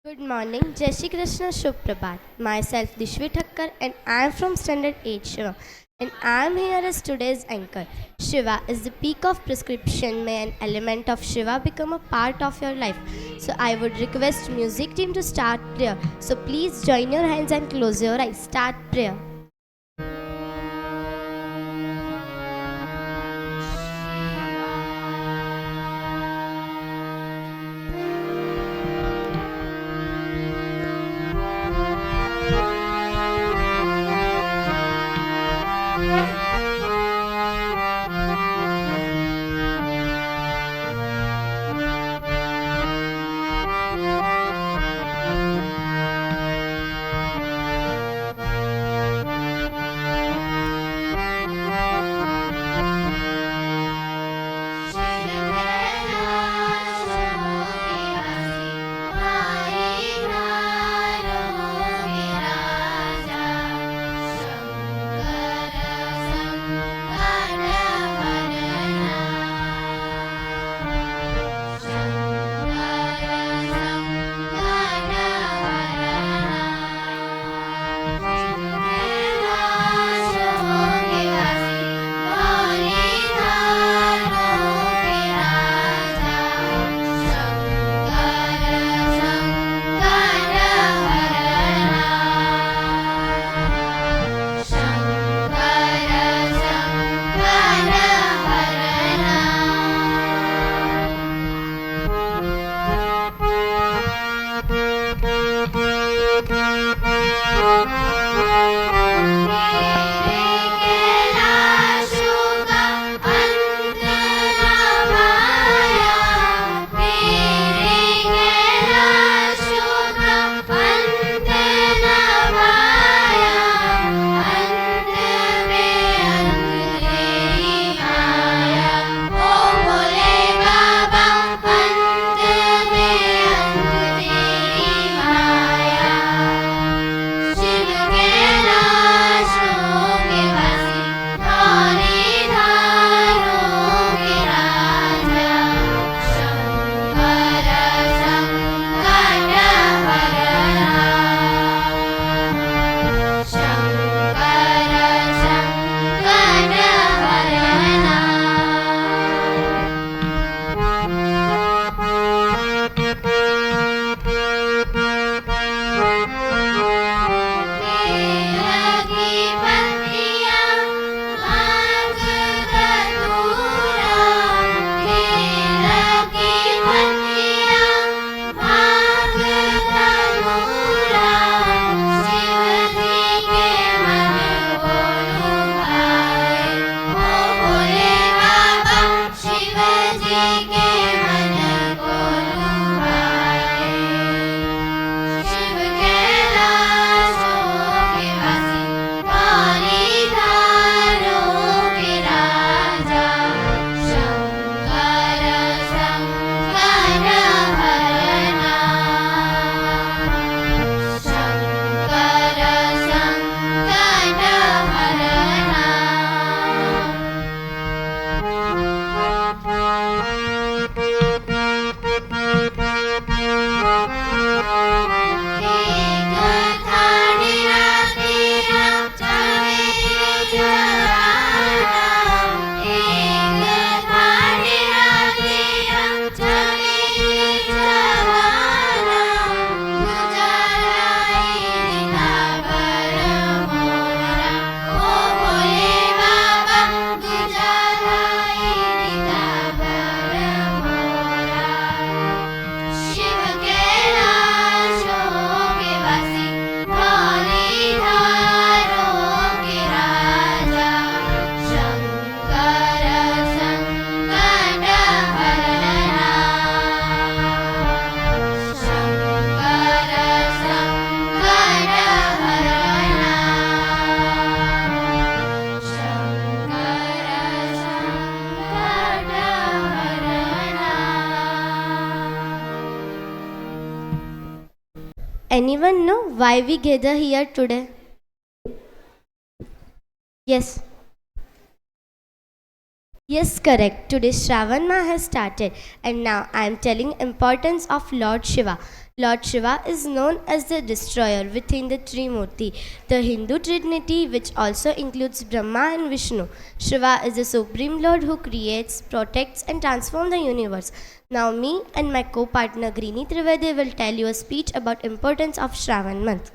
Good morning, Jai Shri Krishna Shubh Prabhat. Myself Dishwi Thakkar and I am from Standard 8 Shiva. And I am here as today's anchor. Shiva is the peak of prescription. May an element of Shiva become a part of your life. So I would request music team to start prayer. So please join your hands and close your eyes. Start prayer. Anyone know why we gather here today? Yes. Yes, correct. Today Shravan Maha has started and now I am telling importance of Lord Shiva. Lord Shiva is known as the destroyer within the Trimurti, the Hindu trinity which also includes Brahma and Vishnu. Shiva is the supreme Lord who creates, protects and transforms the universe. Now me and my co-partner Greeny Trivedi will tell you a speech about importance of Shravan month.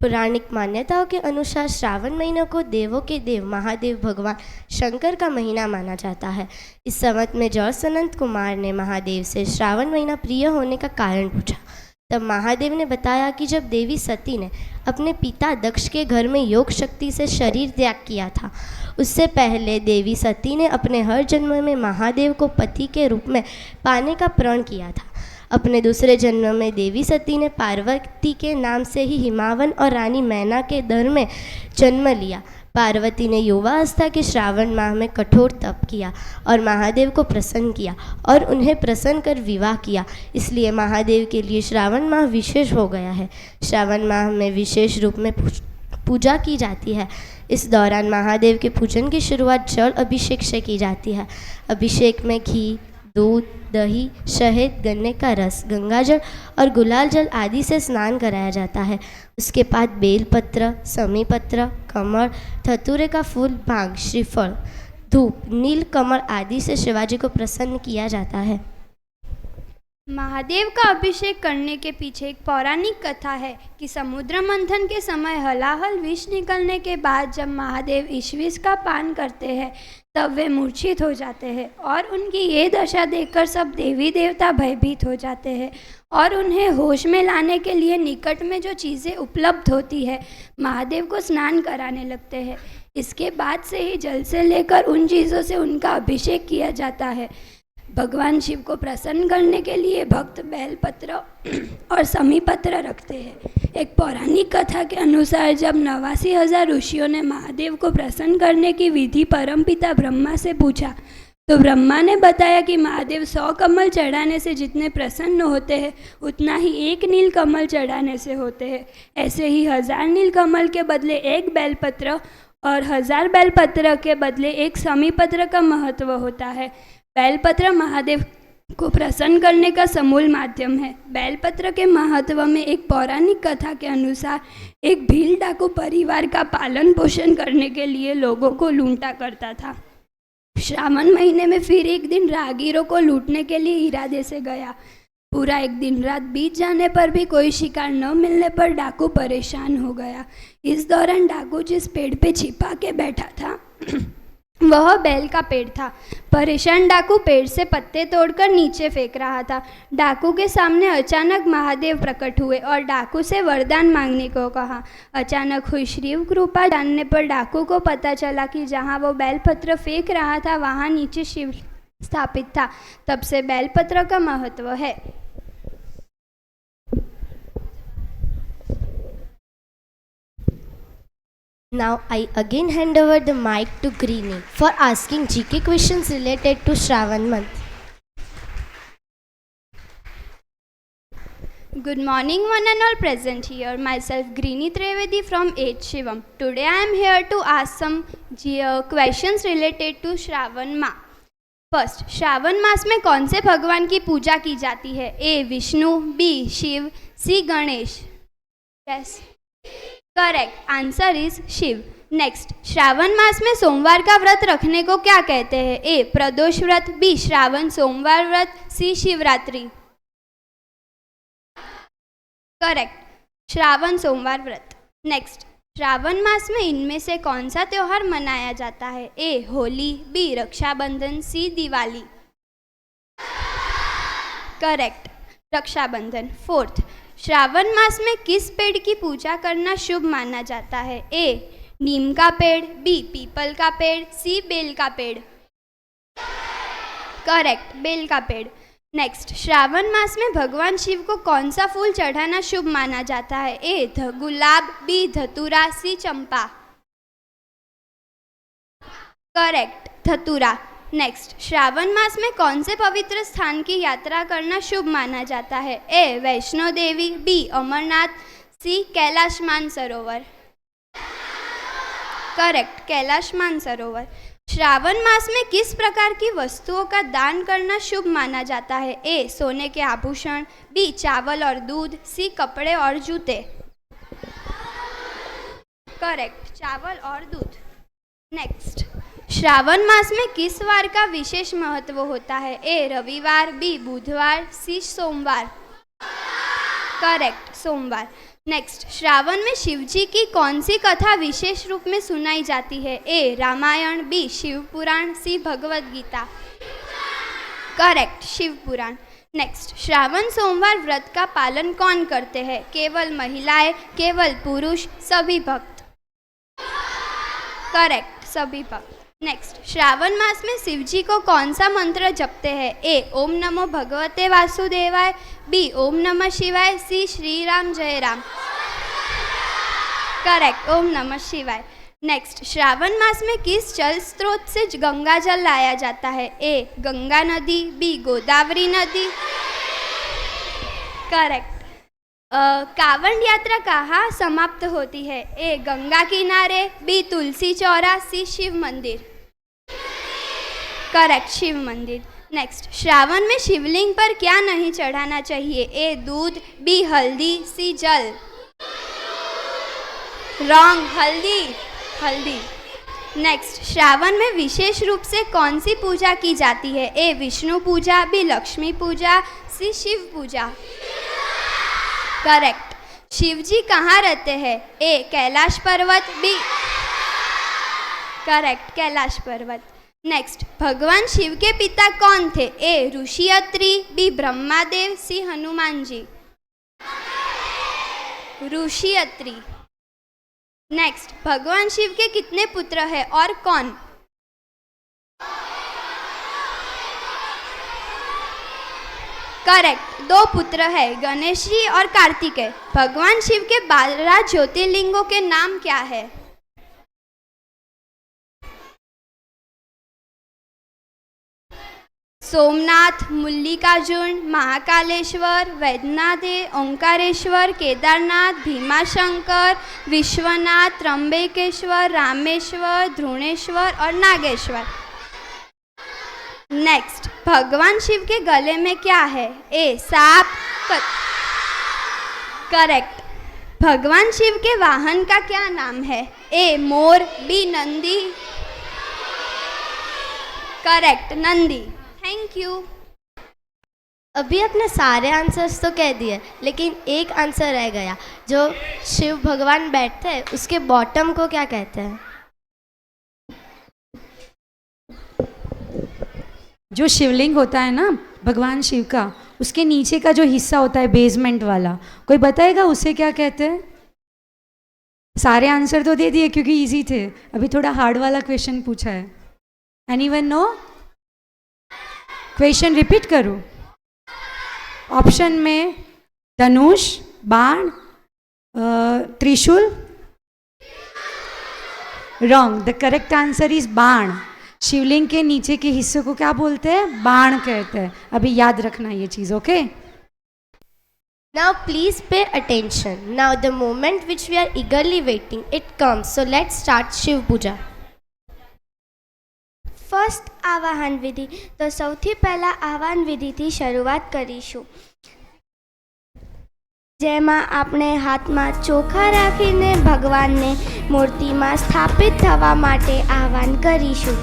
पौराणिक मान्यताओं के अनुसार श्रावण महीने को देवों के देव महादेव भगवान शंकर का महीना माना जाता है। इस संवत में जौसनंत कुमार ने महादेव से श्रावण महीना प्रिय होने का कारण पूछा। तब महादेव ने बताया कि जब देवी सती ने अपने पिता दक्ष के घर में योग शक्ति से शरीर त्याग किया था, उससे पहले देवी सती ने अपने हर जन्म में महादेव को पति के रूप में पाने का प्रण किया था। अपने दूसरे जन्म में देवी सती ने पार्वती के नाम से ही हिमावन और रानी मैना के दर में जन्म लिया। पार्वती ने युवावस्था के श्रावण माह में कठोर तप किया और महादेव को प्रसन्न किया और उन्हें प्रसन्न कर विवाह किया। इसलिए महादेव के लिए श्रावण माह विशेष हो गया है। श्रावण माह में विशेष रूप में पूजा की जाती है। इस दौरान महादेव के पूजन की शुरुआत जल अभिषेक से की जाती है। अभिषेक में घी, दूध, दही, शहद, गन्ने का रस, गंगाजल और गुलाल जल आदि से स्नान कराया जाता है। उसके बाद बेलपत्र, समीपत्र, कमल, धतूरे का फूल, भांग, श्रीफल, धूप, नील कमल आदि से शिवाजी को प्रसन्न किया जाता है। महादेव का अभिषेक करने के पीछे एक पौराणिक कथा है कि समुद्र मंथन के समय हलाहल विष निकलने के बाद जब महादेव इस विष का पान करते हैं तब वे मूर्छित हो जाते हैं और उनकी ये दशा देखकर सब देवी देवता भयभीत हो जाते हैं और उन्हें होश में लाने के लिए निकट में जो चीज़ें उपलब्ध होती है महादेव को स्नान कराने लगते हैं। इसके बाद से ही जल से लेकर उन चीज़ों से उनका अभिषेक किया जाता है। भगवान शिव को प्रसन्न करने के लिए भक्त बेलपत्र और समीपत्र रखते हैं। एक पौराणिक कथा के अनुसार जब 89,000 ऋषियों ने महादेव को प्रसन्न करने की विधि परमपिता ब्रह्मा से पूछा तो ब्रह्मा ने बताया कि महादेव 100 कमल चढ़ाने से जितने प्रसन्न होते हैं उतना ही एक नील कमल चढ़ाने से होते हैं। ऐसे ही 1000 नील कमल के बदले एक बेलपत्र और 1000 बेलपत्र के बदले एक समीपत्र का महत्व होता है। बेलपत्र महादेव को प्रसन्न करने का समूल माध्यम है। बेलपत्र के महत्व में एक पौराणिक कथा के अनुसार एक भील डाकू परिवार का पालन पोषण करने के लिए लोगों को लूटा करता था। श्रावण महीने में फिर एक दिन राहगीरों को लूटने के लिए इरादे से गया। पूरा एक दिन रात बीत जाने पर भी कोई शिकार न मिलने पर डाकू परेशान हो गया। इस दौरान डाकू जिस पेड़ पे छिपा के बैठा था वह बेल का पेड़ था। परेशान डाकू पेड़ से पत्ते तोड़कर नीचे फेंक रहा था। डाकू के सामने अचानक महादेव प्रकट हुए और डाकू से वरदान मांगने को कहा। अचानक हुई शिव कृपा जानने पर डाकू को पता चला कि जहाँ वो बेलपत्र फेंक रहा था वहाँ नीचे शिव स्थापित था। तब से बेलपत्र का महत्व है। Now I again hand over the mic to Greeny for asking GK questions related to Shravan month. Good morning one and all present here. Myself Greeny Trivedi from 8th Shivam. Today I am here to ask some questions related to Shravan Ma. First, Shravan मास में कौन से भगवान की पूजा की जाती है? A Vishnu, B Shiv, C Ganesh. Yes correct answer is Shiv. Next, Shravan मास में सोमवार का व्रत रखने को क्या कहते हैं? ए प्रदोष व्रत, बी श्रावण सोमवार व्रत, सी शिवरात्रि। करेक्ट श्रावण सोमवार व्रत। नेक्स्ट, श्रावण मास में इनमें से कौन सा त्योहार मनाया जाता है? ए होली, बी रक्षाबंधन, सी दिवाली। करेक्ट रक्षाबंधन। फोर्थ, श्रावण मास में किस पेड़ की पूजा करना शुभ माना जाता है? ए नीम का पेड़, बी पीपल का पेड़, सी बेल का पेड़। करेक्ट बेल का पेड़। नेक्स्ट, श्रावण मास में भगवान शिव को कौन सा फूल चढ़ाना शुभ माना जाता है? ए गुलाब, बी धतूरा, सी चंपा। करेक्ट धतूरा। नेक्स्ट, श्रावण मास में कौन से पवित्र स्थान की यात्रा करना शुभ माना जाता है? ए वैष्णो देवी, बी अमरनाथ, सी कैलाश मानसरोवर। करेक्ट कैलाश मानसरोवर। श्रावण मास में किस प्रकार की वस्तुओं का दान करना शुभ माना जाता है? ए. सोने के आभूषण, बी. चावल और दूध, सी. कपड़े और जूते। करेक्ट, चावल और दूध। नेक्स्ट, श्रावण मास में किस वार का विशेष महत्व होता है? ए. रविवार, बी. बुधवार, सी. सोमवार। करेक्ट, सोमवार। नेक्स्ट, श्रावण में शिवजी की कौन सी कथा विशेष रूप में सुनाई जाती है? ए. रामायण, बी. शिव पुराण, सी. भगवद गीता। करेक्ट, शिव पुराण। नेक्स्ट, श्रावण सोमवार व्रत का पालन कौन करते हैं? केवल महिलाएं, केवल पुरुष, सभी भक्त। करेक्ट, सभी भक्त। नेक्स्ट, श्रावण मास में शिवजी को कौन सा मंत्र जपते हैं? ए. ओम नमो भगवते वासुदेवाय, बी. ओम नमः शिवाय, सी. श्री राम जय राम। करेक्ट, ओम नमः शिवाय। नेक्स्ट, श्रावण मास में किस जल स्रोत से गंगा जल लाया जाता है? ए. गंगा नदी, बी. गोदावरी नदी। करेक्ट। कांवड़ यात्रा कहाँ समाप्त होती है? ए. गंगा किनारे, बी. तुलसी चौरा, सी. शिव मंदिर। करेक्ट, शिव मंदिर। नेक्स्ट, श्रावण में शिवलिंग पर क्या नहीं चढ़ाना चाहिए? ए. दूध, बी. हल्दी, सी. जल। रॉन्ग, हल्दी। नेक्स्ट, श्रावण में विशेष रूप से कौन सी पूजा की जाती है? A. Vishnu Puja, B. Lakshmi Puja, C. Shiv Puja. Correct, Shivji कहाँ रहते हैं? ए. कैलाश पर्वत, बी. करेक्ट, कैलाश पर्वत। नेक्स्ट, भगवान शिव के पिता कौन थे? ए. ऋषि अत्रि, बी. ब्रह्मादेव, सी. हनुमान जी। ऋषि अत्रि। नेक्स्ट, भगवान शिव के कितने पुत्र हैं और कौन? करेक्ट, 2 पुत्र है, गणेश जी और कार्तिकेय। भगवान शिव के 12 ज्योतिर्लिंगों के नाम क्या है? सोमनाथ, मल्लिकार्जुन, महाकालेश्वर, वैद्यनाथ, ओंकारेश्वर, केदारनाथ, भीमाशंकर, विश्वनाथ, त्र्यंबकेश्वर, रामेश्वर, धृणेश्वर और नागेश्वर। नेक्स्ट, भगवान शिव के गले में क्या है? ए. सांप। करेक्ट, भगवान शिव के वाहन का क्या नाम है? ए. मोर, B. Nandi. Correct, Nandi. Thank you. अभी अपने सारे आंसर्स तो कह दिए, लेकिन एक आंसर रह गया। जो शिव भगवान बैठते हैं उसके बॉटम को क्या कहते हैं? जो शिवलिंग होता है ना भगवान शिव का, उसके नीचे का जो हिस्सा होता है बेसमेंट वाला, कोई बताएगा उसे क्या कहते हैं? सारे आंसर तो दे दिए क्योंकि इजी थे, अभी थोड़ा हार्ड वाला क्वेश्चन पूछा है। Anyone know? क्वेश्चन रिपीट करो। ऑप्शन में धनुष, बाण, त्रिशूल। Wrong, the correct answer is बाण। शिवलिंग के नीचे के हिस्से को क्या बोलते हैं? बाण कहते हैं। अभी याद रखना ये चीज, okay? Now please pay attention. Now the moment which we are eagerly waiting, it comes. So let's start Shiv Puja. First આવાહન વિધિ. તો સૌથી પહેલાં આવાહન વિધિથી શરૂઆત કરીશું, જેમાં આપણે હાથમાં ચોખા રાખીને ભગવાનને મૂર્તિમાં સ્થાપિત થવા માટે આહ્વાન કરીશું.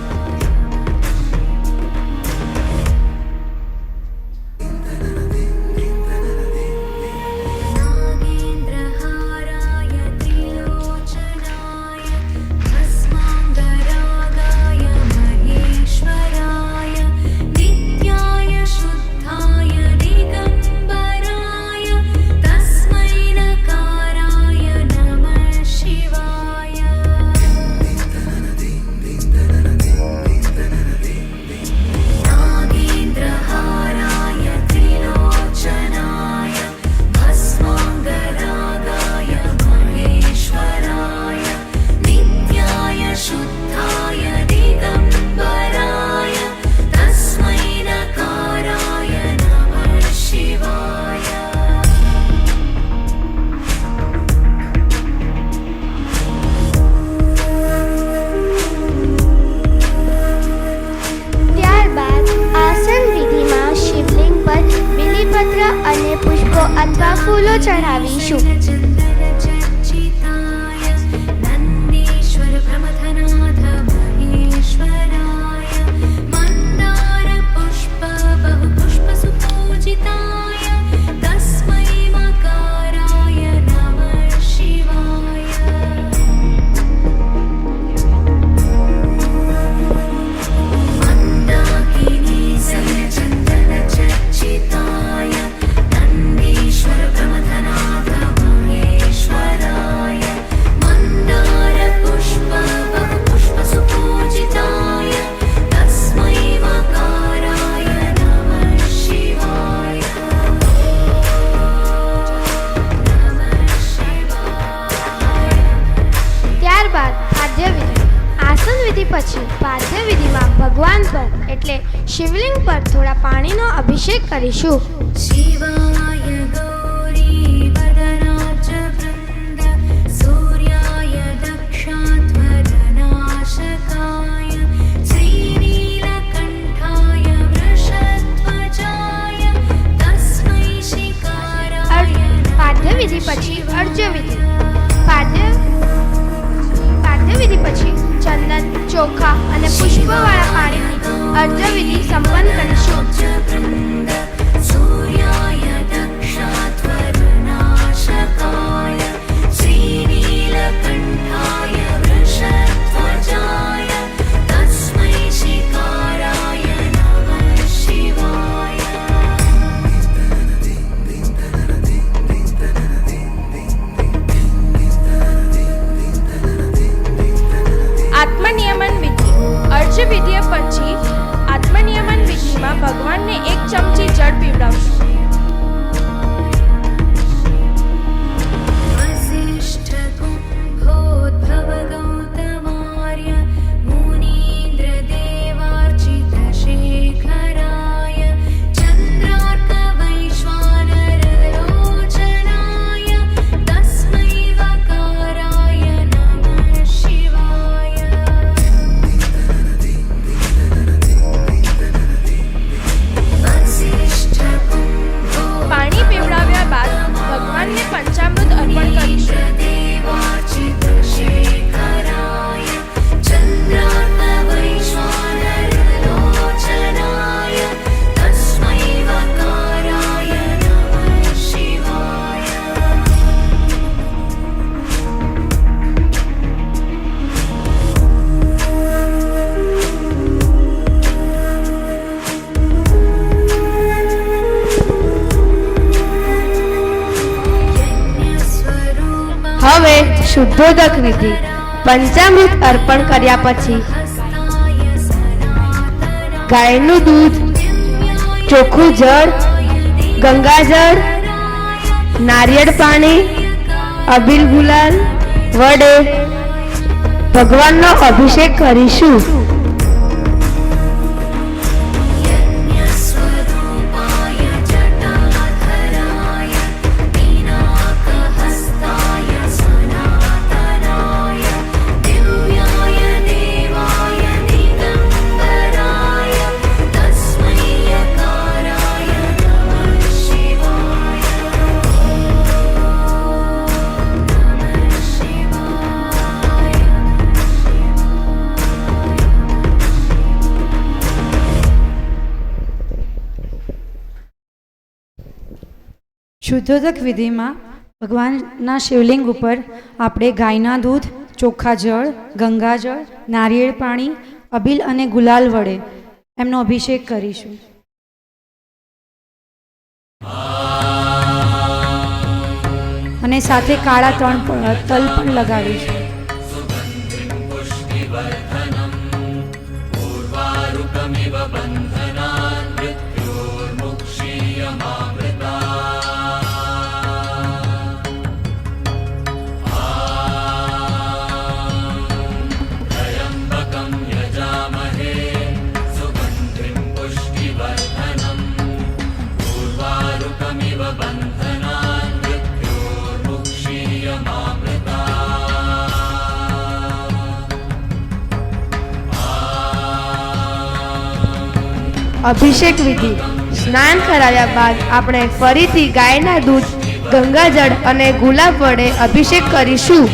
અથવા ફૂલો ચઢાવીશું. नन्दीश्वर प्रमथनाथ महेश्वराय मन्दार पुष्प बहु पुष्प सुपूजिताय तस्मै मकाराय नमः शिवाय मन्दाकिनी सचन्दन चर्चिताय नन्दीश्वर प्रमथनाथ महेश्वराय मन्दार पुष्प बहु पुष्प सुपूजिताय तस्मै मकाराय नमः शिवाय नमः शिवाय. ત્યારબાદ પાદ્ય વિધિ. આસન વિધિ પછી પાદ્ય વિધિમાં ભગવાન પર એટલે શિવલિંગ પર થોડા પાણીનો અભિષેક કરીશું. शिवाय गौरीवदनाच वृन्द सूर्याय दक्षाध्वरनाशकाय श्रीनीलकण्ठाय वृषध्वजाय तस्मै शिकाराय પાદ્ય વિધિ પછી અર્ઘ્ય વિધિ. પાદ્ય વિધિ પછી ચંદન, ચોખા અને પુષ્પવાળા પાણીની અર્ઘ્ય વિધિ સંપન્ન કરીશું. वृन्द सूर्याय दक्षाध्वरनाशकाय श्रीनीलकण्ठाय वृषध्वजाय तस्मै शिकाराय नमः शिवाय આત્મનિયમન વિધિ. અર્ઘ્ય વિધિ પછી આત્મનિયમન વિધિમાં ભગવાનને 1 ચમચી જળ પીવડાવશું. वसिष्ठ कुम्भोद्भव गौतमार्य मुनीन्द्र देवार्चित शेखराय चन्द्रार्क वैश्वानरलोचनाय तस्मै वकाराय नमः शिवाय वसिष्ठ कुम्भो પાણી પીવડાવ્યા બાદ ભગવાનને પંચામૃત અર્પણ કરીશું. देवार्चित शेखराय चन्द्रार्क वैश्वानरलोचनाय तस्मै वकाराय नमः शिवाय यज्ञस्वरूपा હવે શુદ્ધોદક વિધિ. પંચામૃત અર્પણ કર્યા પછી हस्ताय सनातनाय ગાયનું દૂધ, ચોખ્ખું જળ, ગંગાજળ, નારિયેળ પાણી, અબીલ ગુલાલ વડે ભગવાનનો અભિષેક કરીશું. यज्ञस्वरूपाय जटाधराय पिनाकहस्ताय सनातनाय दिव्याय देवाय दिगम्बराय तस्मै यकाराय नमः शिवाय नमः शिवाय શુદ્ધોદક વિધિમાં ભગવાનના શિવલિંગ ઉપર આપણે ગાયના દૂધ, ચોખ્ખા જળ, ગંગાજળ, નારિયેળ પાણી, અબીલ અને ગુલાલ વડે એમનો અભિષેક કરીશું. અને સાથે કાળા તલ પણ લગાવીશું. અભિષેક વિધિ. સ્નાન કરાવ્યા બાદ આપણે ફરીથી ગાયના દૂધ, ગંગાજળ અને ગુલાબ વડે અભિષેક કરીશું.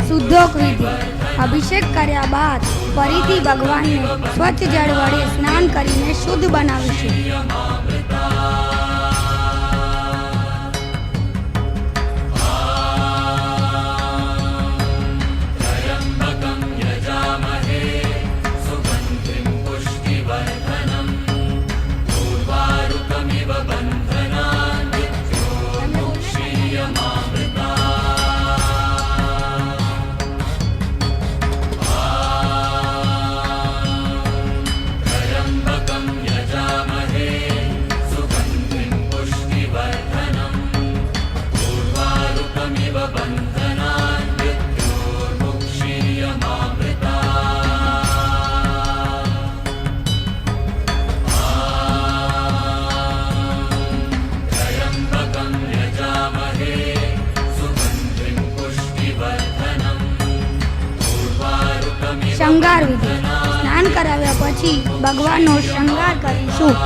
શુદ્ધોક વિધિ. અભિષેક કર્યા બાદ ફરીથી ભગવાનને સ્વચ્છ જળ વડે સ્નાન કરીને શુદ્ધ બનાવીશું. શણગાર વિધિ. સ્નાન કરાવ્યા પછી ભગવાનનો શણગાર કરીશું.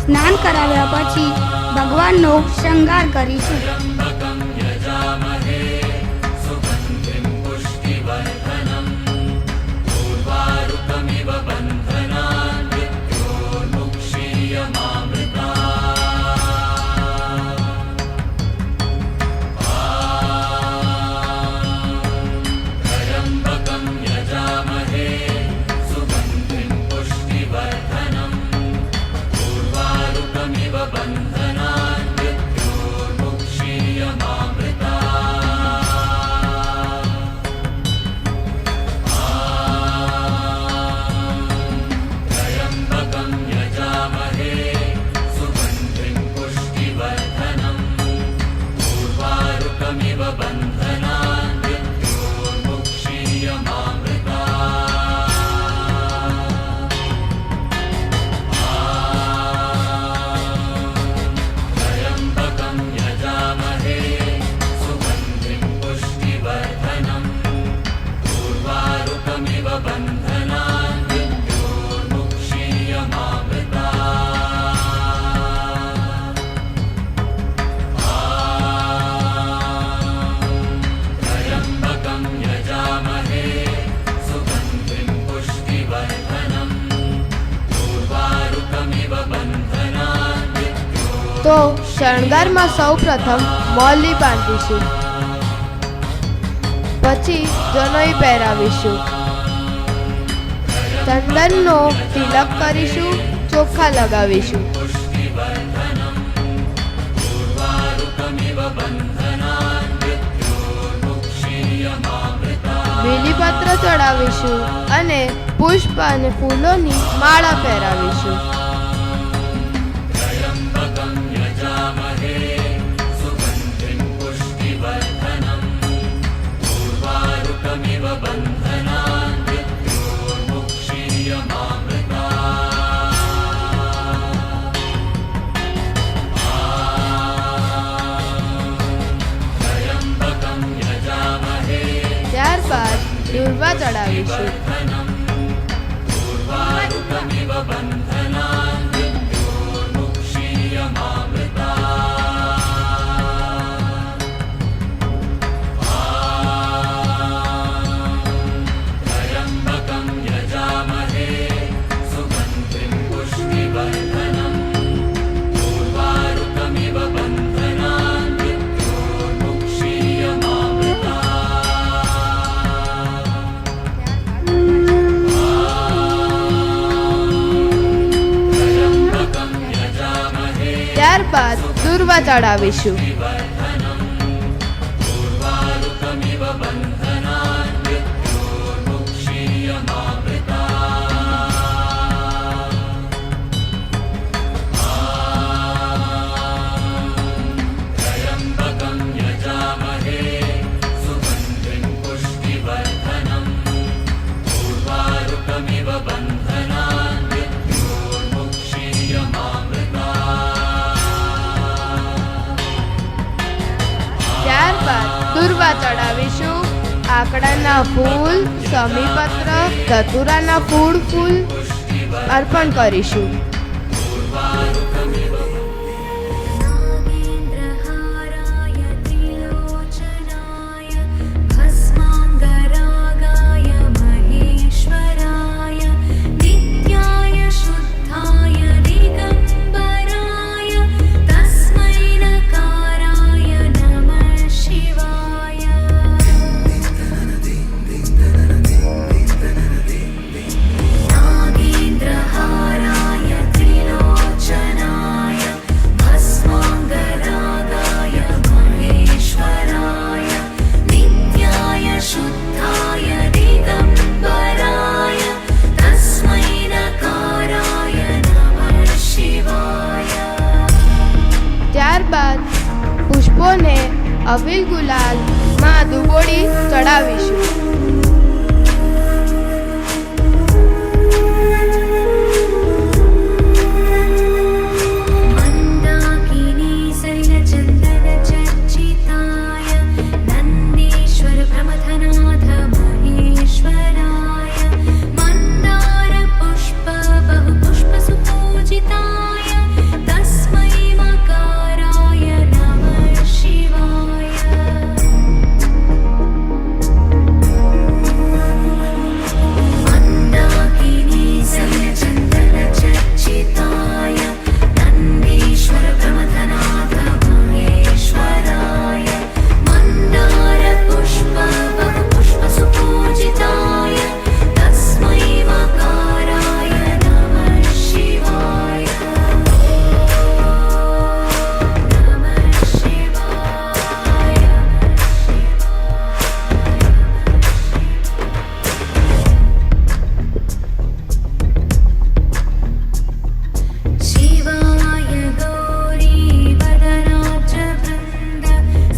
સ્નાન કરાવ્યા પછી ભગવાનનો શણગાર કરીશું. તો શણગારમાં સૌ પ્રથમ મોલી બાંધીશું, પછી જનોઈ પહેરાવીશું, ચંદનનો તિલક કરીશું, ચોખા લગાવીશું, બીલીપત્ર ચડાવીશું અને પુષ્પ અને ફૂલોની માળા પહેરાવીશું. ત્યારબાદ દુર્વા ચડાવીશું. ત્યારબાદ દુર્વા ચડાવીશું. ત્યારબાદ દુર્વા ચડાવીશું. આકડાના ફૂલ, સમીપત્ર, ધતુરાના ફૂલ અર્પણ કરીશું. नागेन्द्रहाराय त्रिलोचनाय भस्माङ्गरागाय महेश्वराय नित्याय शुद्धाय दिगम्बराय तस्मै नकाराय नमः शिवाय. नागेन्द्रहाराय त्रिलोचनाय भस्माङ्गरागाय महेश्वराय नित्याय शुद्धाय दिगम्बराय तस्मै नकाराय नमः शिवाय. ત્યારબાદ પુષ્પોને અબીલ ગુલાલમાં દુબોળી ચડાવીશું. मन्दाकिनी शैलचन्दनचर्चिताय नन्दीश्वर प्रमथनाथ महेश्वराय मन्दारपुष्प बहुपुष्पसुपूजिताय तस्मै मकाराय नमः शिवाय. मन्दाकिनी शैलचन्दनचर्चिताय नन्दीश्वर प्रमथनाथ महेश्वराय मन्दारपुष्प बहुपुष्पसुपूजिताय तस्मै मकाराय नमः शिवाय. नमः शिवाय. शिवाय गौरी वदनाब्जवृन्द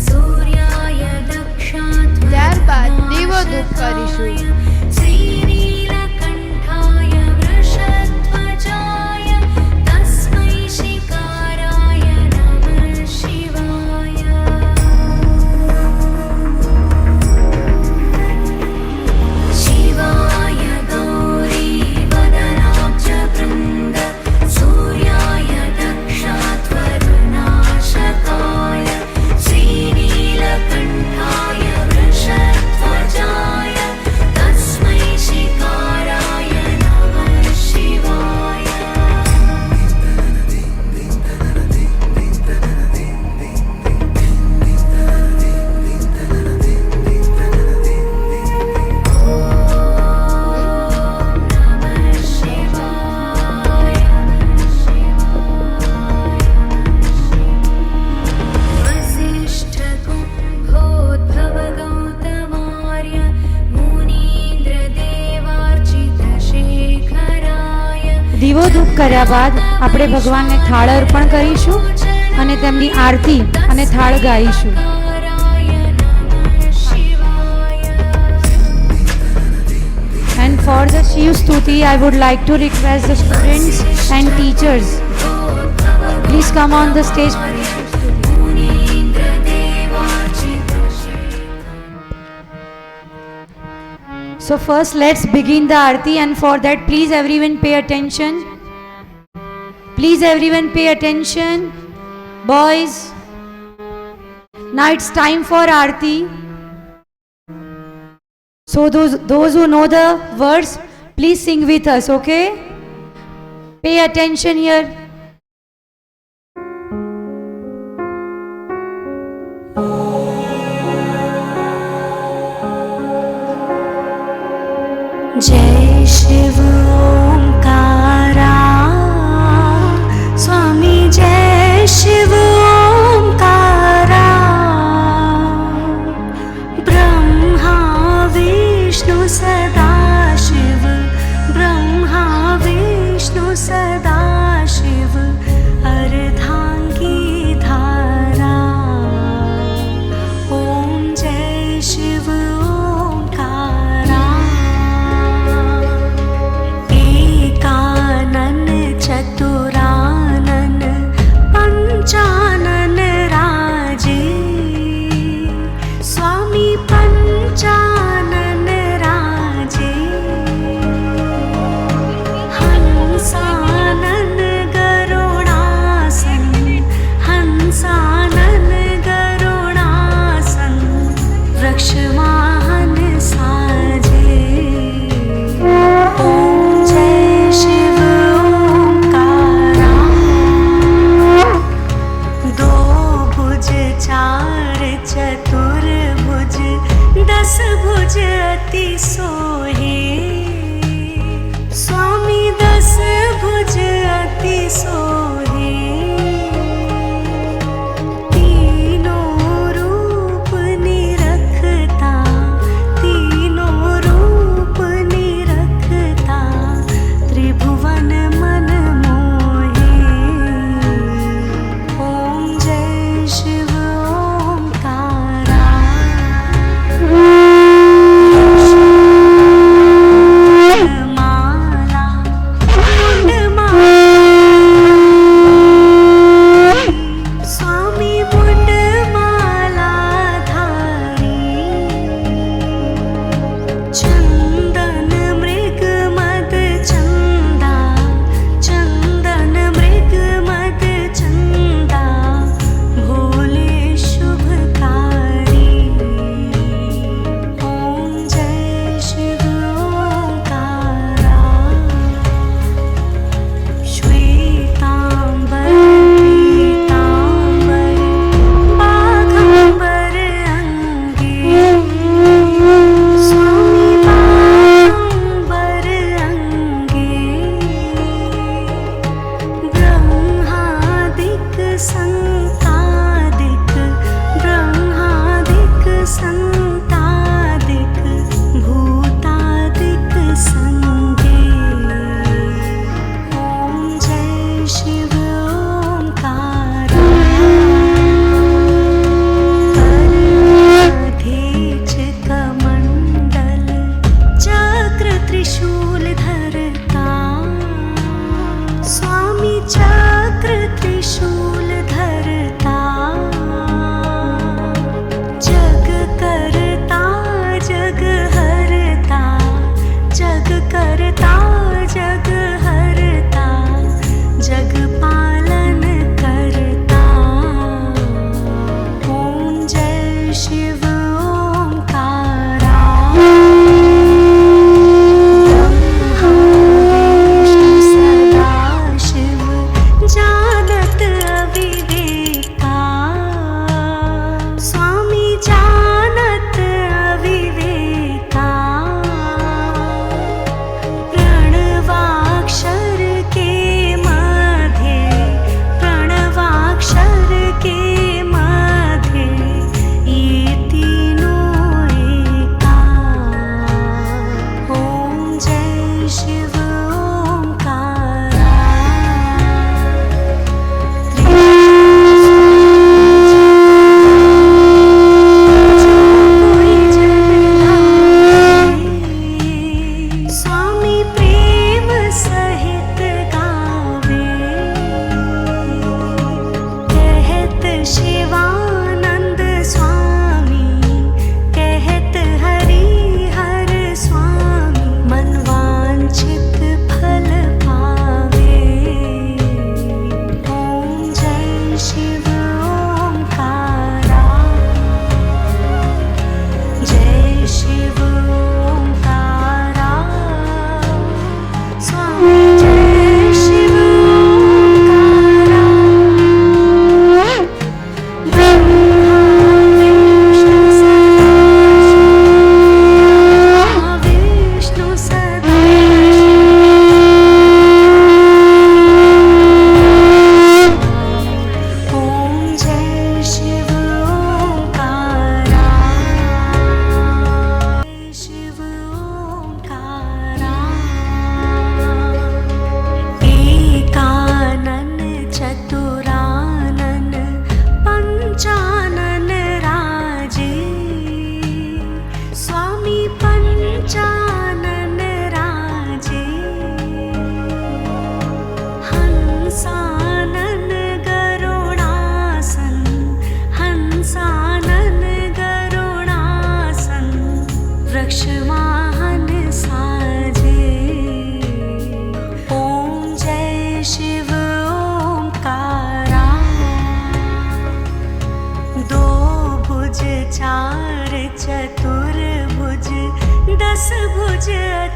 सूर्याय ત્યારબાદ દીવો ધૂપ કરીશું. श्रीनीलकण्ठाय वृषध्वजाय तस्मै शिकाराय नमः शिवाय. शिवाय गौरी वदनाब्जवृन्द सूर्याय दक्षाध्वरनाशकाय श्रीनीलकण्ठाय वृषध्वजाय तस्मै કર્યા બાદ આપણે ભગવાનને થાળ અર્પણ કરીશું અને તેમની આરતી અને થાળ ગાઈશું. And for the Shiv Stuti, I would like to request the students and teachers. Please come on the stage for the Shiv Stuti. So first let's begin the Aarti, and for that please everyone pay attention. Please everyone pay attention. Boys, now it's time for Aarti. So those who know the words, please sing with us, okay? Pay attention here. जय शिव ओंकारा स्वामी जय शिव ओंकारा ब्रह्मा विष्णु सदा शिव ब्रह्मा विष्णु सदा शिव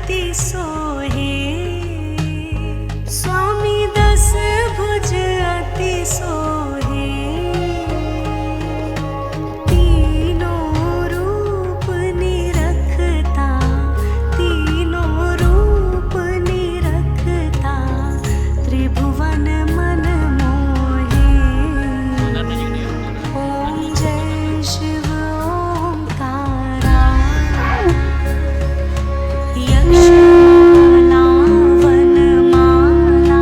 अति सोहे, स्वामी दस भुज अति सोहे, तीनों रूप निरखता, तीनों रूप निरखता, त्रिभुवन मन मोहे। ओम जय शिव ओंकारा, यक्षमाला वनमाला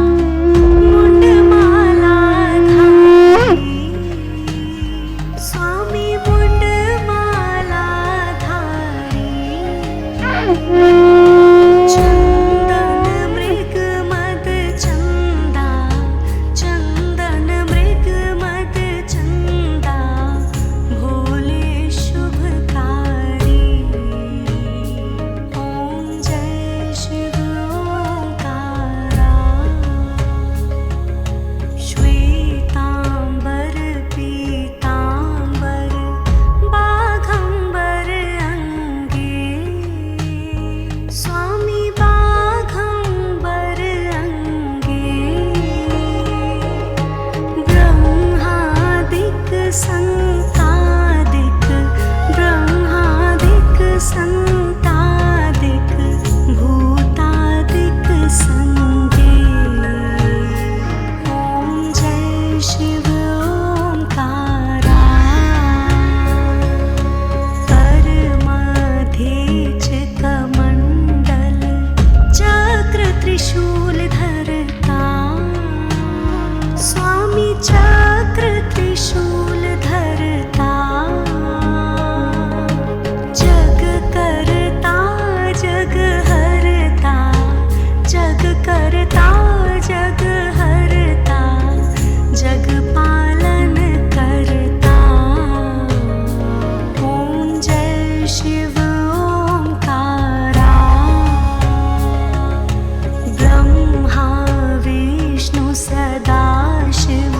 मुंडमाला धारी, स्वामी मुंडमाला धारी, चंदन मृग मद चंदा, चंदन मृग मद चंदा, भोले शुभकारी। ओम जय शिव ओंकारा, श्वेतांबर पीतांबर बाघंबर अंगे, स्वामी बाघंबर अंगे, ब्रह्मादिक संतादिक, ब्रह्मादिक संतादिक, भूतादिक संगे। ओम जय शिव ओंकारा, परमाधीच कमंडल चक्र त्रिशूल धरता, स्वामी चक्र त्रिशूल धरता, जग करता जग हरता, जग करता जग हरता, जग पालन करता। ओम जय शिव ओंकारा, ब्रह्मा विष्णु सदा शिव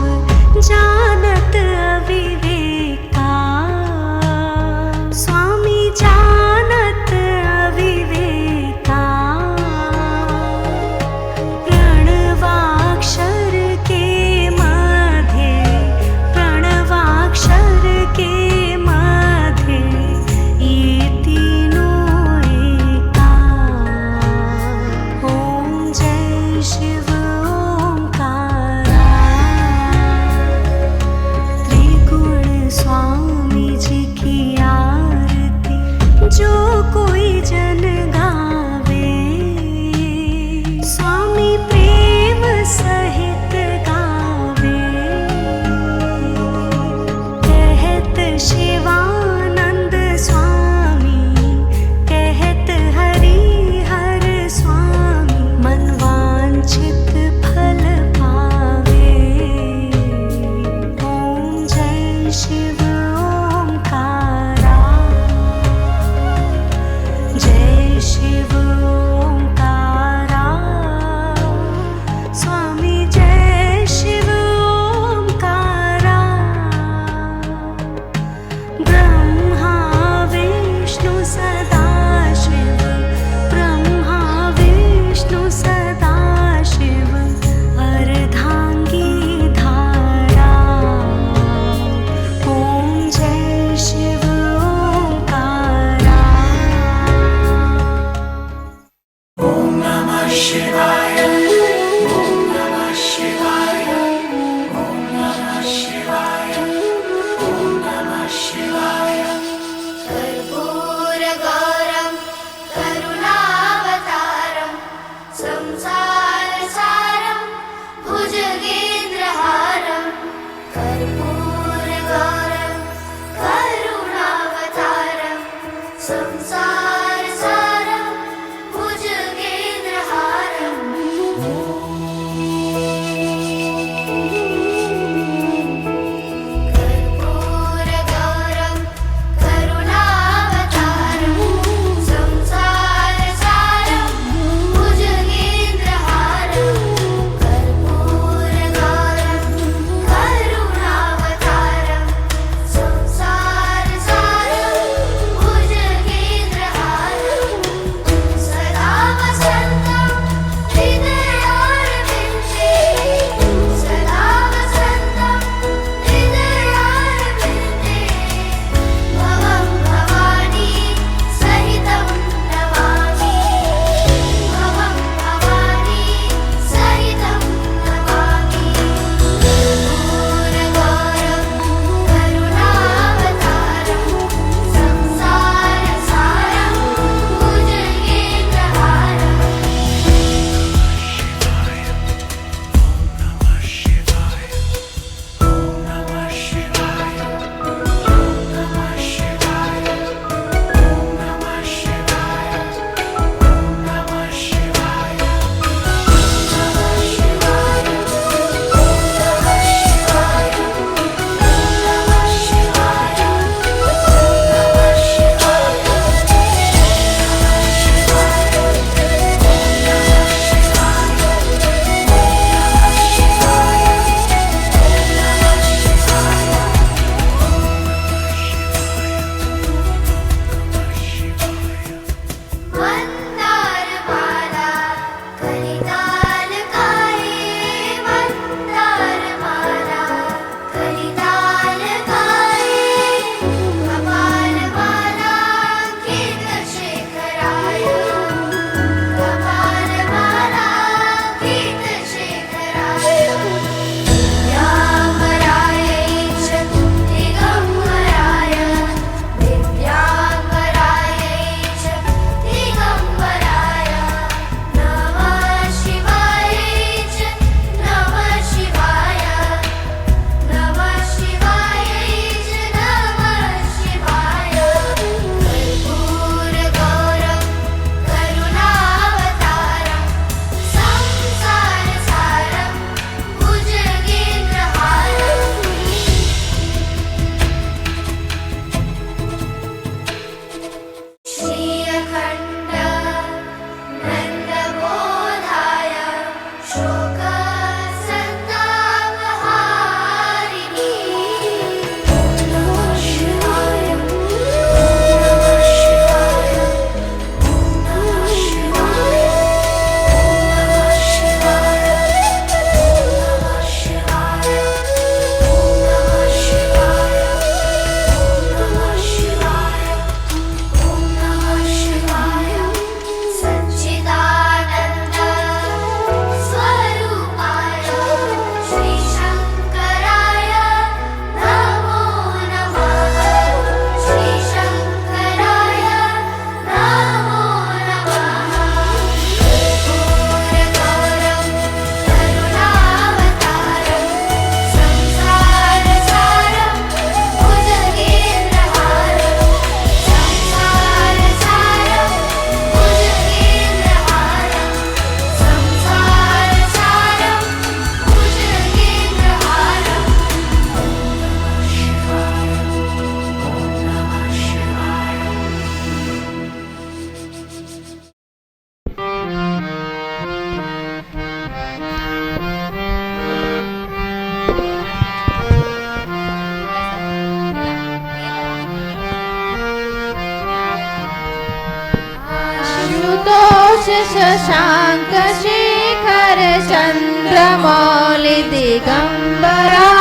शशांक शेखर चंद्रमौलि दिगंबरा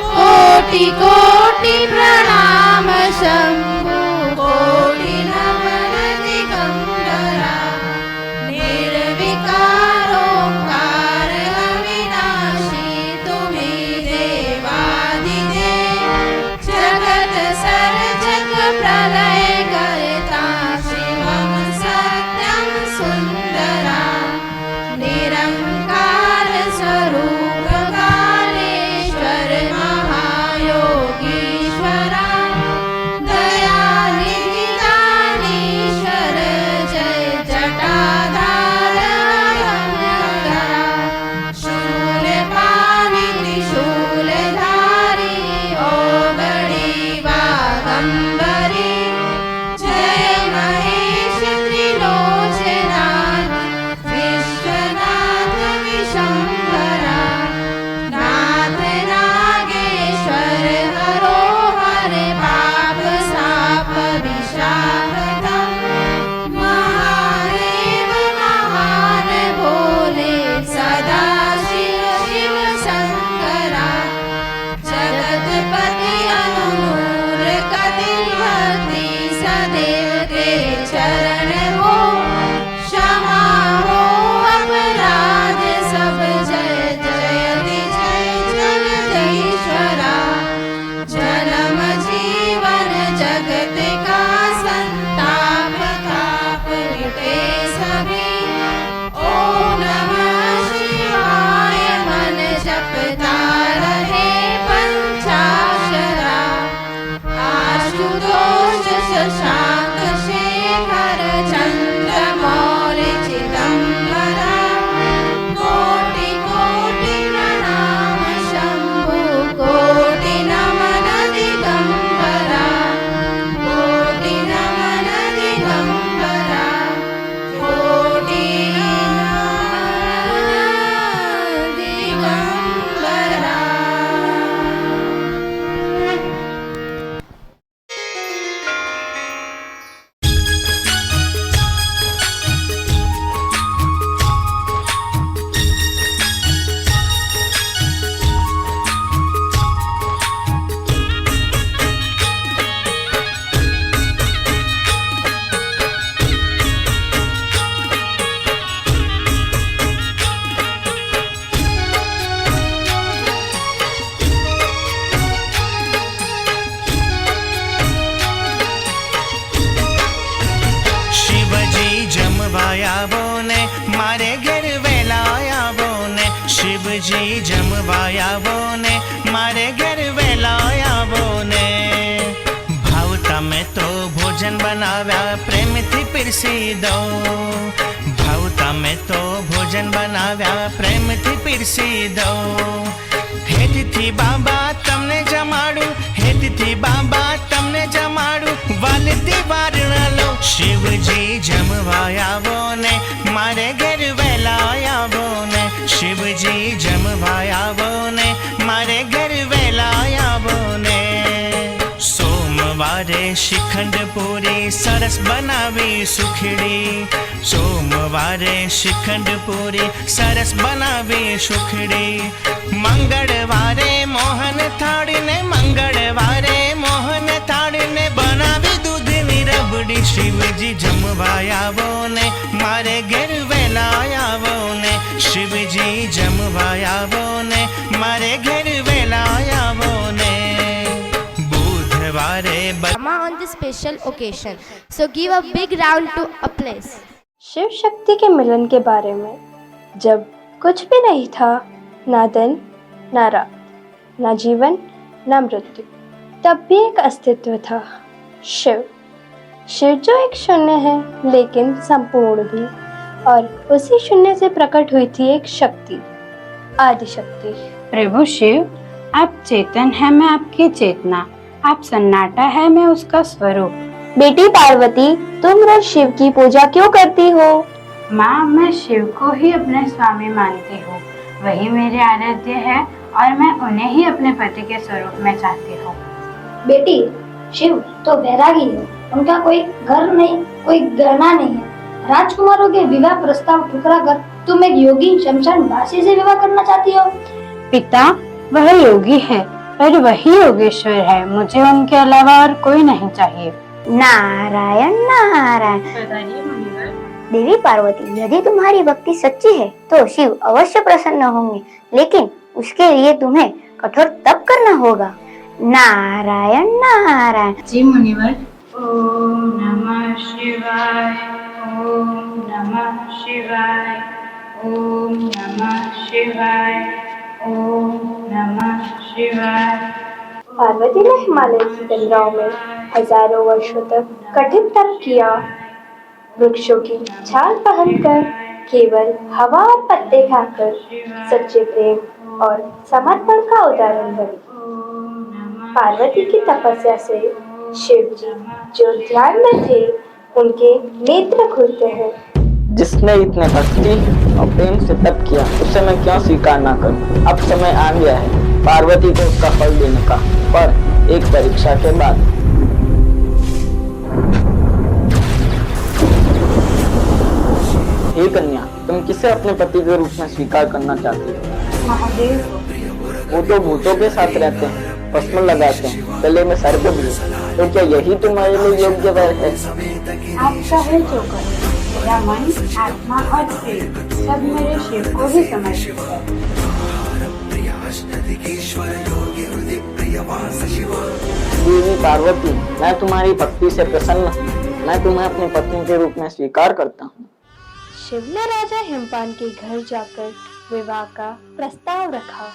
कोटि कोटि प्रणाम शंभु कोटि नमन दिगंबरा निर्विकार ओंकार अविनाशी तुम्ही देवादिदेव जगत सर्जक प्रलय करता शिवम सत्यम सुंदरा निरंकार स्वरूप कालेश्वर महायोगीश्वरा दयानिधि दानीश्वर जय जटाधार अभंगकरा शूलपाणि त्रिशूलधारी ओगणी वागंबरी जय महेश त्रिलोचनाथ विश्वनाथ विशंभरा नाथ नागेश्वर हरो हर पाप साप विशाखतम महादेव महान भोले सदा शिव शिव शंकरा जगतपति अनुनूर कदिन भक्ति सदैव के चरण हो क्षमा हो अपराध सब जय जयति जय जगदीश्वरा जन्म जीवन जगत का संताप ताप मिटे सभी ओम नमः शिवाय मन जपता रहे पंचाक्षरा आशुतोष शशांक शेखर चंद्रमौलि चिदंबरा कोटि कोटि प्रणाम शंभु कोटि नमन दिगंबरा कोटि नमन दिगंबरा कोटि नमन दिगंबरा। शिवजी जमवाया बोने मारे घर वेलाया बोने शिवजी जमवाया बोने मारे घर वेलाया बोने भावता में तो भोजन बनाव्या प्रेम थी पिरसी दो भावता में तो भोजन बनाव्या प्रेम थी पिरसी दो हेत थी बाबा तमने जमाड़ू हेत थी बाबा तमने जमाड़ू वालती वारण लो शिवजी जमवाया बोने मारे घर वेलाया बोने शिवजी जमवाया बोने मारे घर वेलाया बोने सोमवारे शिखंड पूरी सरस बनावी सुखड़ी सोमवारे शिखंड पूरी सरस बनावी सुखड़ी मंगलवारे मोहन थाड़ी ने मंगलवारे मोहन थाड़ी ने बनावी दूधनी रबड़ी शिवजी जमवाया बोने मारे घर वेलाया बोने शिवजी जमवाया बोने मारे घर वेलाया बोने बुधवारे Mama on this special occasion. So give a big round to applause. Shiv Shakti के मिलन के बारे में जब कुछ भी नहीं था, ना दिन ना रात, ना जीवन ना मृत्यु, तब भी एक अस्तित्व था, शिव। शिव जो एक शून्य है लेकिन संपूर्ण भी, और उसी शून्य से प्रकट हुई थी एक शक्ति, आदि शक्ति। प्रभु शिव, आप चेतन है, मैं आपकी चेतना, आप सन्नाटा है, मैं उसका स्वरूप। बेटी पार्वती, तुम रोज शिव की पूजा क्यों करती हो? माँ, मैं शिव को ही अपने स्वामी मानती हूँ, वही मेरे आराध्य है और मैं उन्हें ही अपने पति के स्वरूप में चाहती हूँ। बेटी, शिव तो वैरागी है, उनका कोई घर नहीं, कोई गहना नहीं है, राजकुमारों के विवाह प्रस्ताव ठुकराकर तुम एक योगी शमशानवासी से विवाह करना चाहती हो? पिता, वह योगी है पर वही योगेश्वर है, मुझे उनके अलावा और कोई नहीं चाहिए। नारायण नारायण। देवी पार्वती, यदि तुम्हारी भक्ति सच्ची है तो शिव अवश्य प्रसन्न होंगे, लेकिन उसके लिए तुम्हें कठोर तप करना होगा। नारायण नारायण। जी मुनिवर। ओम नमः शिवाय, ओम नमः शिवाय, ओम नमः शिवाय, ओम नमः शिवाय। पार्वती ने हिमालय की तंद्राओं में हजारों वर्षों तक कठिन तप किया। वृक्षों की छाल पहनकर, केवल हवा और पत्ते खाकर सच्चे प्रेम और समर्पण का उदाहरण बनी। पार्वती की तपस्या से शिव जी जो ध्यान में थे, उनके नेत्र खुलते हैं। जिसने इतने भक्ति और प्रेम से तप किया, उसे मैं क्यों स्वीकार ना करूं? अब समय आ गया है पार्वती को उसका फल देने का, पर एक परीक्षा के बाद। हे कन्या, तुम किसे अपने पति के रूप में स्वीकार करना चाहती हो? महादेव। वो तो भूतों के साथ रहते हैं, भस्म लगाते हैं, गले में सर्प भी है, तो क्या यही तुम्हारे लिए योग्य वर है? आप चाहे जो करें, मेरा मन, आत्मा और प्रेम सब मेरे शिव को ही समर्पित है। देवी पार्वती, मैं तुम्हारी भक्ति से प्रसन्न हूँ। मैं तुम्हें अपने पत्नी के रूप में स्वीकार करता हूँ। शिव ने राजा हिमपान के घर जाकर विवाह का प्रस्ताव रखा।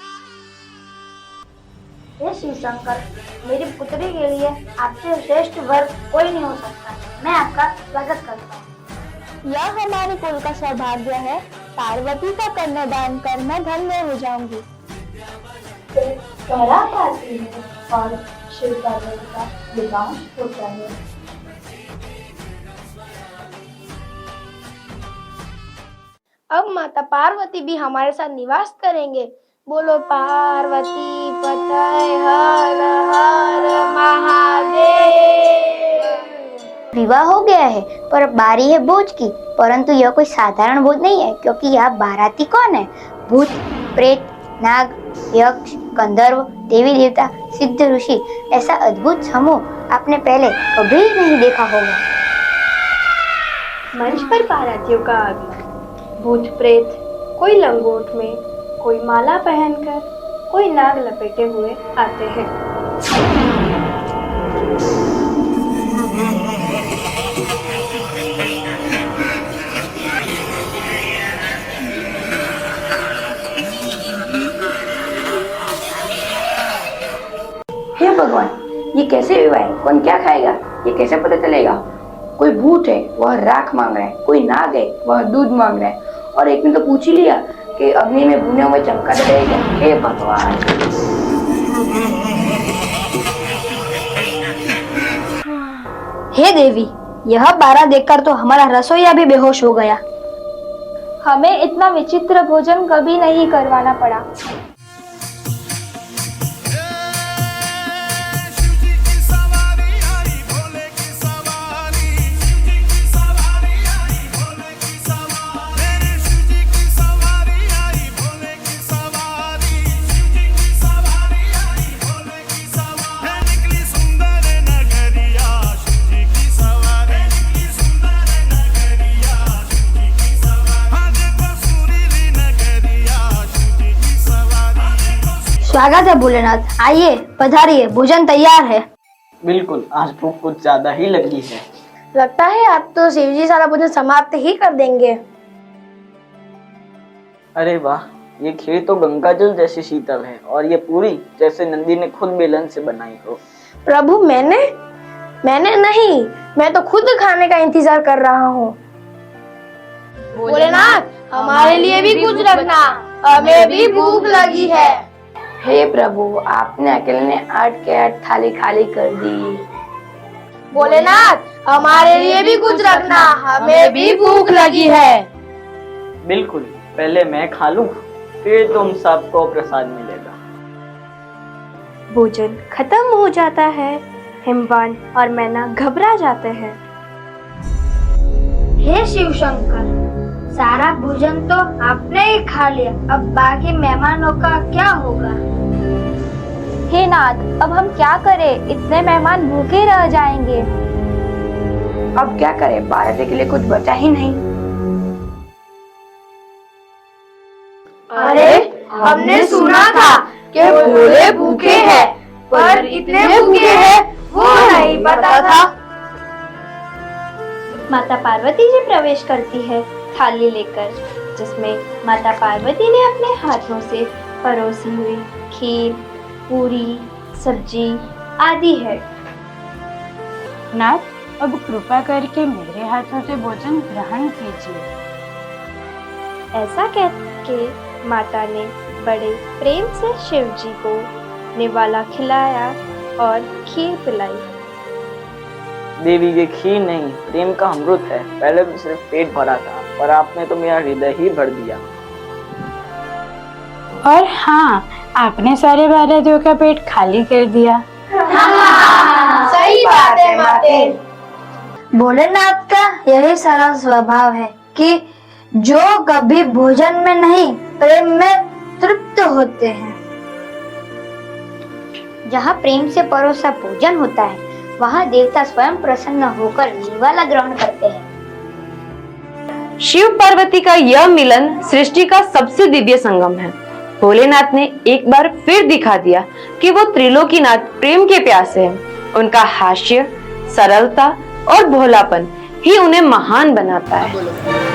हे शिव शंकर, मेरी पुत्री के लिए आपसे श्रेष्ठ वर कोई नहीं हो सकता। मैं आपका स्वागत करता हूँ। यह हमारे कुल का सौभाग्य है। पार्वती का कन्यादान कर मैं धन्य हो जाऊंगी। बारात आती है और शिव पार्वती का विवाह होता है। अब माता पार्वती भी हमारे साथ निवास करेंगे। बोलो पार्वती पतय हर हर महादेव। विवाह हो गया है, पर बारी है भोज की। परंतु यह कोई साधारण भोज नहीं है, क्योंकि यहाँ बाराती कौन है? भूत, प्रेत, नाग, यक्ष, गंधर्व, देवी देवता, सिद्ध ऋषि, ऐसा अद्भुत समूह आपने पहले कभी नहीं देखा होगा। मंच पर बारातियों का आगमन। भूत प्रेत, कोई लंगोट में, कोई माला पहनकर, कोई नाग लपेटे हुए आते हैं। हे भगवान, ये कैसे विवाह है? कौन क्या खाएगा? ये कैसे पता चलेगा? कोई भूत है, वह राख मांग रहा है, कोई नाग है, वह दूध मांग रहा है, और एक ने तो पूछ ही लिया कि अग्नि में भुने हुए चमगादड़ रहेगा। हे भगवान। हे देवी, यह बारात देखकर तो हमारा रसोइया भी बेहोश हो गया। हमें इतना विचित्र भोजन कभी नहीं करवाना पड़ा। स्वागत है भोलेनाथ, आइए पधारिए, भोजन तैयार है। बिल्कुल, आज भूख कुछ ज्यादा ही लगी है। लगता है आप तो शिवजी सारा भोजन समाप्त ही कर देंगे। अरे वाह, ये खीर तो गंगा जल जैसी शीतल है, और ये पूरी जैसे नंदी ने खुद बेलन से बनाई हो। प्रभु, मैंने नहीं, मैं तो खुद खाने का इंतजार कर रहा हूँ। भोलेनाथ, हमारे लिए भी कुछ रखना, हमें भी भूख लगी है। हे प्रभु, आपने अकेले ने 8 के 8 थाली खाली कर दी। भोलेनाथ, हमारे लिए भी कुछ रखना, हमें भी भूख लगी है। बिल्कुल, पहले मैं खा लूं, फिर तुम सबको प्रसाद मिलेगा। भोजन खत्म हो जाता है। हिमवान और मैना घबरा जाते हैं। हे शिव शंकर, सारा भोजन तो आपने ही खा लिया, अब बाकी मेहमानों का क्या होगा? हे नाथ, अब हम क्या करें? इतने मेहमान भूखे रह जाएंगे। अब क्या करें, बाराती के लिए कुछ बचा ही नहीं। अरे, हमने सुना था कि भोले भूखे हैं, पर इतने भूखे हैं वो नहीं पता था। माता पार्वती जी प्रवेश करती है थाली लेकर, जिसमें माता पार्वती ने अपने हाथों से परोसी हुई खीर, पूरी, सब्जी आदि है। नाथ, अब कृपा करके मेरे हाथों से भोजन ग्रहण कीजिए। ऐसा कह के माता ने बड़े प्रेम से शिव जी को निवाला खिलाया और खीर पिलाई। देवी, ये खीर नहीं, प्रेम का अमृत है। पहले तो सिर्फ पेट भरा था, पर आपने तो मेरा हृदय ही भर दिया। और हाँ, आपने सारे बारातियों का पेट खाली कर दिया। सही बात है माते। भोलेनाथ का यही सरल स्वभाव है कि जो कभी भोजन में नहीं प्रेम में तृप्त होते हैं। जहाँ प्रेम से परोसा भोजन होता है, वहाँ देवता स्वयं प्रसन्न होकर निवाला ग्रहण करते हैं। शिव पार्वती का यह मिलन सृष्टि का सबसे दिव्य संगम है। भोलेनाथ ने एक बार फिर दिखा दिया कि वो त्रिलोकीनाथ प्रेम के प्यासे हैं। उनका हास्य, सरलता और भोलापन ही उन्हें महान बनाता है।